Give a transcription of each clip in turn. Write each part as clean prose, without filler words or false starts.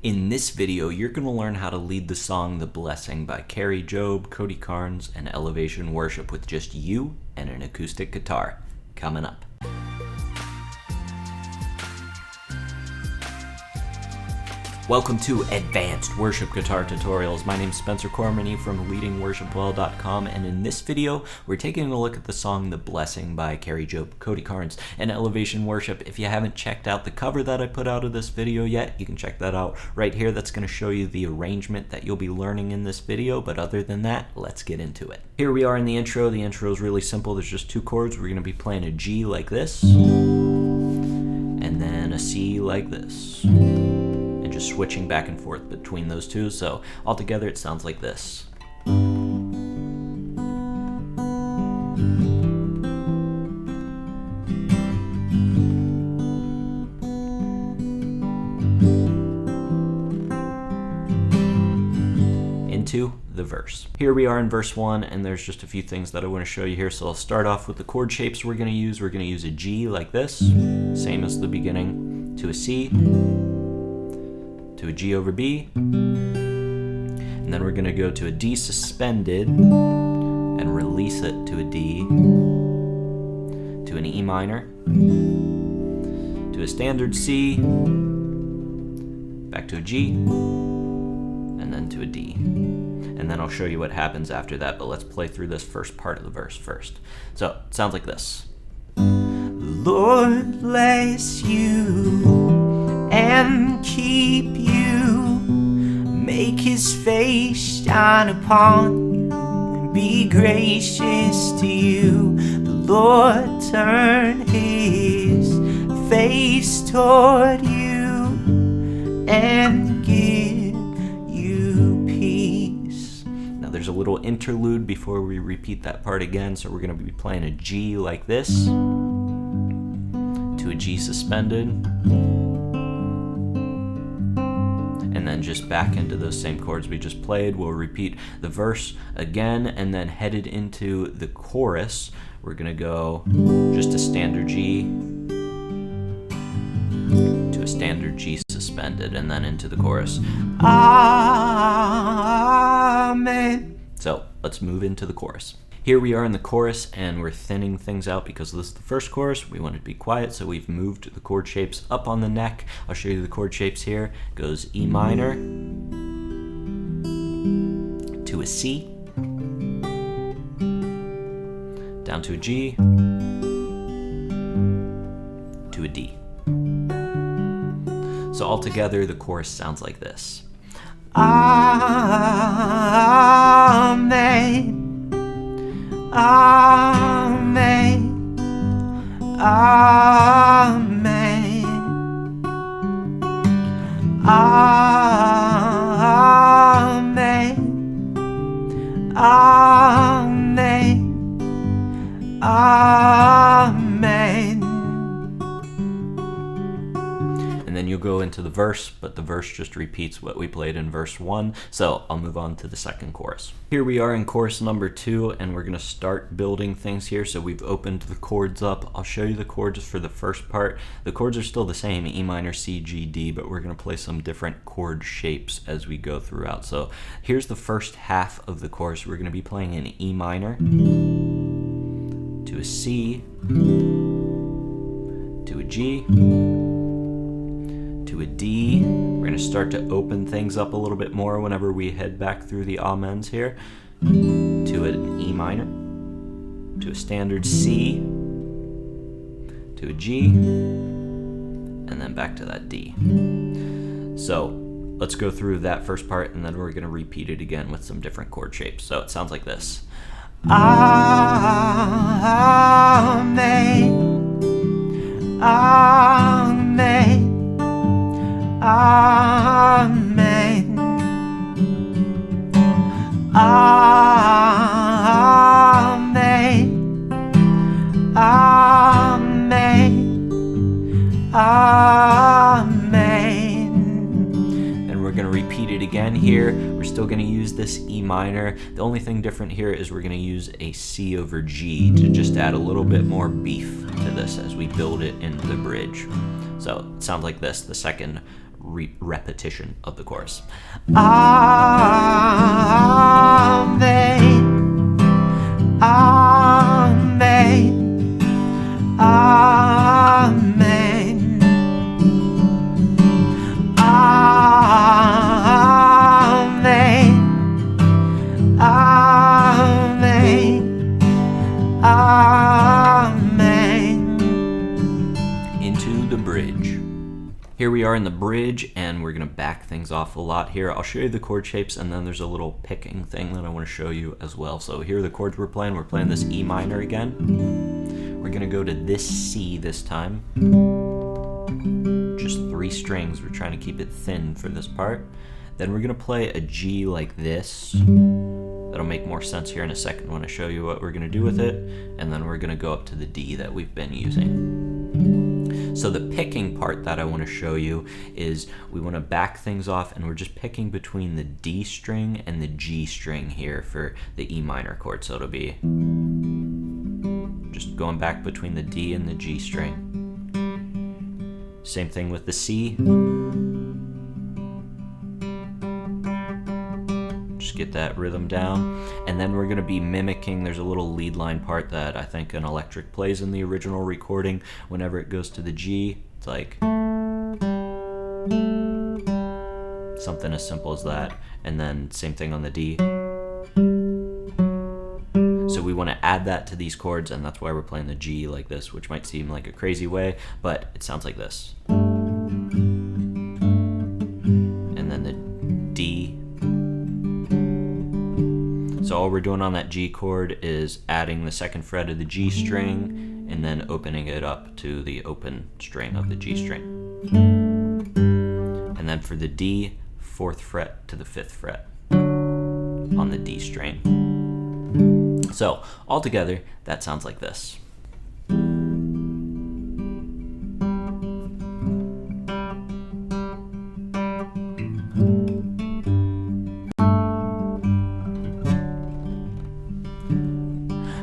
In this video, you're going to learn how to lead the song The Blessing by Kari Jobe, Cody Carnes, and Elevation Worship with just you and an acoustic guitar. Coming up. Welcome to Advanced Worship Guitar Tutorials. My name's Spencer Cormany from leadingworshipwell.com, and in this video, we're taking a look at the song The Blessing by Kari Jobe, Cody Carnes, and Elevation Worship. If you haven't checked out the cover that I put out of this video yet, you can check that out right here. That's going to show you the arrangement that you'll be learning in this video, but other than that, let's get into it. Here we are in the intro. The intro is really simple. There's just two chords. We're going to be playing a G like this, and then a C like this. Just switching back and forth between those two, so altogether it sounds like this. Into the verse. Here we are in verse 1, and there's just a few things that I want to show you here, so I'll start off with the chord shapes we're going to use. We're going to use a G like this, same as the beginning, to a C, to a G over B, and then we're going to go to a D suspended and release it to a D, to an E minor, to a standard C, back to a G, and then to a D. And then I'll show you what happens after that, but let's play through this first part of the verse first. So it sounds like this. The Lord bless you and keep you, make his face shine upon you and be gracious to you. The Lord turn his face toward you and give you peace. Now there's a little interlude before we repeat that part again, so we're going to be playing a G like this, to a G suspended, and then just back into those same chords we just played. We'll repeat the verse again, and then headed into the chorus, we're going to go just a standard G to a standard G suspended, and then into the chorus. Amen. So let's move into the chorus. Here we are in the chorus, and we're thinning things out because this is the first chorus. We want it to be quiet, so we've moved the chord shapes up on the neck. I'll show you the chord shapes here. It goes E minor to a C, down to a G, to a D. So altogether, the chorus sounds like this. Amen. Amen, amen, amen, amen, amen. And then you'll go into the verse, but the verse just repeats what we played in verse 1. So I'll move on to the second chorus. Here we are in chorus number 2, and we're going to start building things here. So we've opened the chords up. I'll show you the chords for the first part. The chords are still the same, E minor, C, G, D, but we're going to play some different chord shapes as we go throughout. So here's the first half of the chorus. We're going to be playing an E minor to a C, to a G, to a D. We're going to start to open things up a little bit more whenever we head back through the amens here, to an E minor, to a standard C, to a G, and then back to that D. So let's go through that first part, and then we're going to repeat it again with some different chord shapes. So it sounds like this. Amen, amen, amen, amen, amen, amen. And we're going to repeat it again here. We're still going to use this E minor. The only thing different here is we're going to use a C over G to just add a little bit more beef to this as we build it into the bridge. So it sounds like this, the second repetition of the chorus. Amen. Amen. Amen. Amen. Amen. Amen. Into the bridge. Here we are in the bridge, and we're going to back things off a lot here. I'll show you the chord shapes, and then there's a little picking thing that I want to show you as well. So here are the chords we're playing. We're playing this E minor again. We're going to go to this C this time. Just 3 strings. We're trying to keep it thin for this part. Then we're going to play a G like this. That'll make more sense here in a second when I show you what we're going to do with it. And then we're going to go up to the D that we've been using. So the picking part that I want to show you is we want to back things off, and we're just picking between the D string and the G string here for the E minor chord. So it'll be just going back between the D and the G string. Same thing with the C. Just get that rhythm down. And then we're going to be mimicking, there's a little lead line part that I think an electric plays in the original recording. Whenever it goes to the G, it's like something as simple as that. And then same thing on the D. So we want to add that to these chords, and that's why we're playing the G like this, which might seem like a crazy way, but it sounds like this. And then the D. So all we're doing on that G chord is adding the 2nd fret of the G string and then opening it up to the open string of the G string. And then for the D, 4th fret to the 5th fret on the D string. So all together, that sounds like this.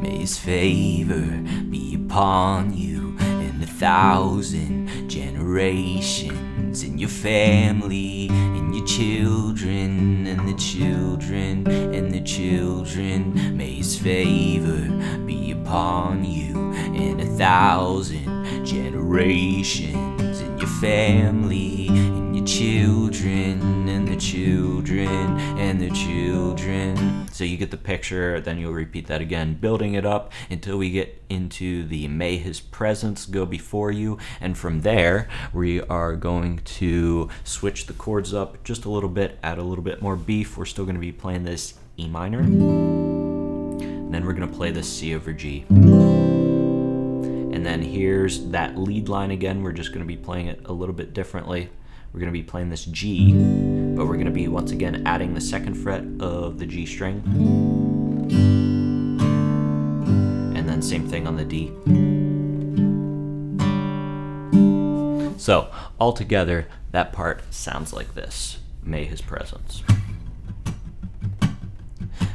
May His favor be upon you and 1,000 generations, in your family, in your children, and the children, and the children. May His favor be upon you and 1,000 generations, in your family, in your children, and the children, and the children. So you get the picture, then you'll repeat that again, building it up until we get into the May His presence go before you. And from there, we are going to switch the chords up just a little bit, add a little bit more beef. We're still going to be playing this E minor. And then we're going to play this C over G. And then here's that lead line again. We're just going to be playing it a little bit differently. We're going to be playing this G, but we're going to be once again adding the 2nd fret of the G string. And then same thing on the D. So all together, that part sounds like this. May His presence.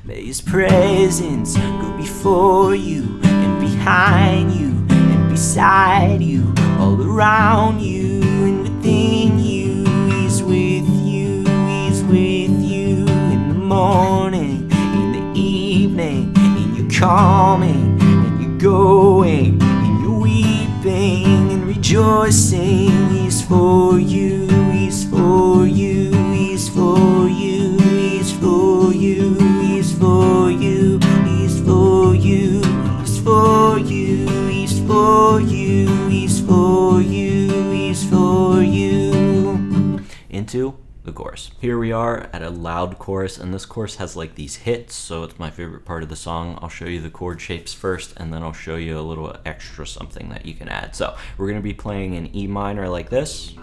May His presence go before you and behind you and beside you, all around you and within you. He's with you, He's with you in the morning, in the evening, in your coming and your going, in your weeping and rejoicing. He's for you, He's for you, He's for you, He's for you, He's for you, He's for you, He's for you, He's for you, He's for you, He's for you. Into the chorus. Here we are at a loud chorus, and this chorus has like these hits, so it's my favorite part of the song. I'll show you the chord shapes first, and then I'll show you a little extra something that you can add. So we're going to be playing an E minor like this,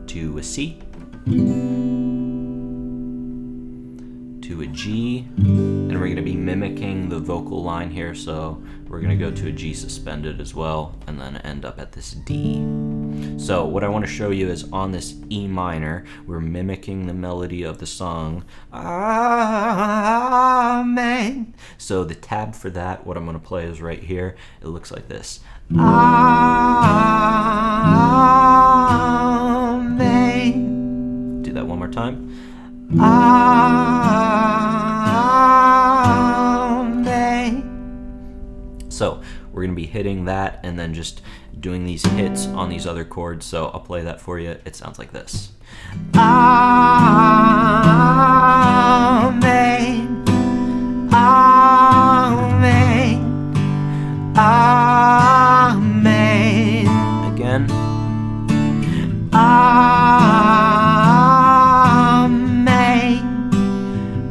to a C, to a G, and we're going to be mimicking the vocal line here, so we're going to go to a G suspended as well, and then end up at this D. So what I want to show you is on this E minor, we're mimicking the melody of the song, Amen. So the tab for that, what I'm going to play is right here. It looks like this. Amen. Amen. Do that one more time. Amen. So we're going to be hitting that and then just doing these hits on these other chords. So I'll play that for you. It sounds like this. Amen. Amen. Amen. Again. Amen.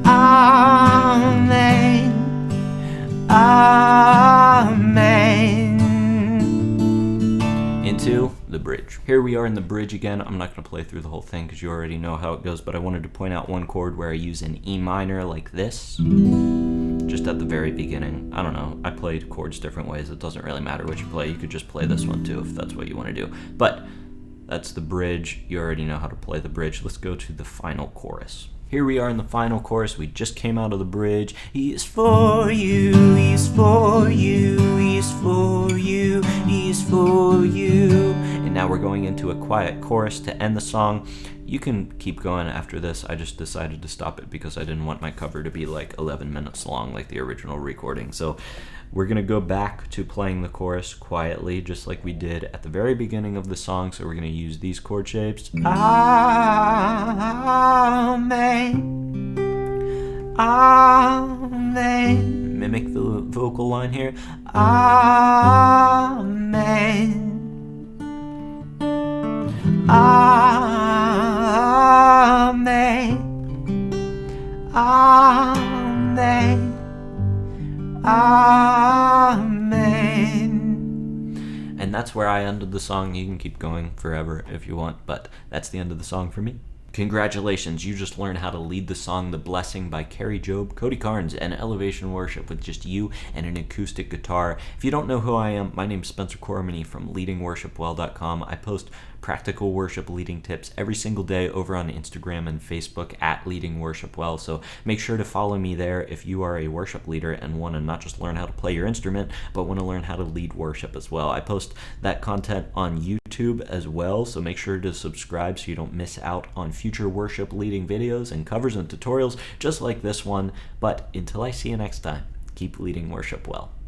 Amen. Amen. Into the bridge. Here we are in the bridge again. I'm not going to play through the whole thing because you already know how it goes, but I wanted to point out one chord where I use an E minor like this. Just at the very beginning. I don't know, I played chords different ways. It doesn't really matter what you play. You could just play this one too if that's what you want to do. But that's the bridge. You already know how to play the bridge. Let's go to the final chorus. Here we are in the final chorus. We just came out of the bridge. He is for you, he is for you, he is for you, he is for you. And now we're going into a quiet chorus to end the song. You can keep going after this. I just decided to stop it because I didn't want my cover to be like 11 minutes long like the original recording. So we're going to go back to playing the chorus quietly just like we did at the very beginning of the song. So we're going to use these chord shapes. Amen. Amen. Mimic the vocal line here. Amen. Amen. Amen. Amen. And that's where I ended the song. You can keep going forever if you want, but that's the end of the song for me. Congratulations, you just learned how to lead the song The Blessing by Kari Jobe, Cody Carnes, and Elevation Worship with just you and an acoustic guitar. If you don't know who I am, my name's Spencer Cormany from leadingworshipwell.com. I post practical worship leading tips every single day over on Instagram and Facebook at Leading Worship Well, so make sure to follow me there if you are a worship leader and want to not just learn how to play your instrument, but want to learn how to lead worship as well. I post that content on YouTube as well, so make sure to subscribe so you don't miss out on future worship leading videos and covers and tutorials just like this one. But until I see you next time, keep leading worship well.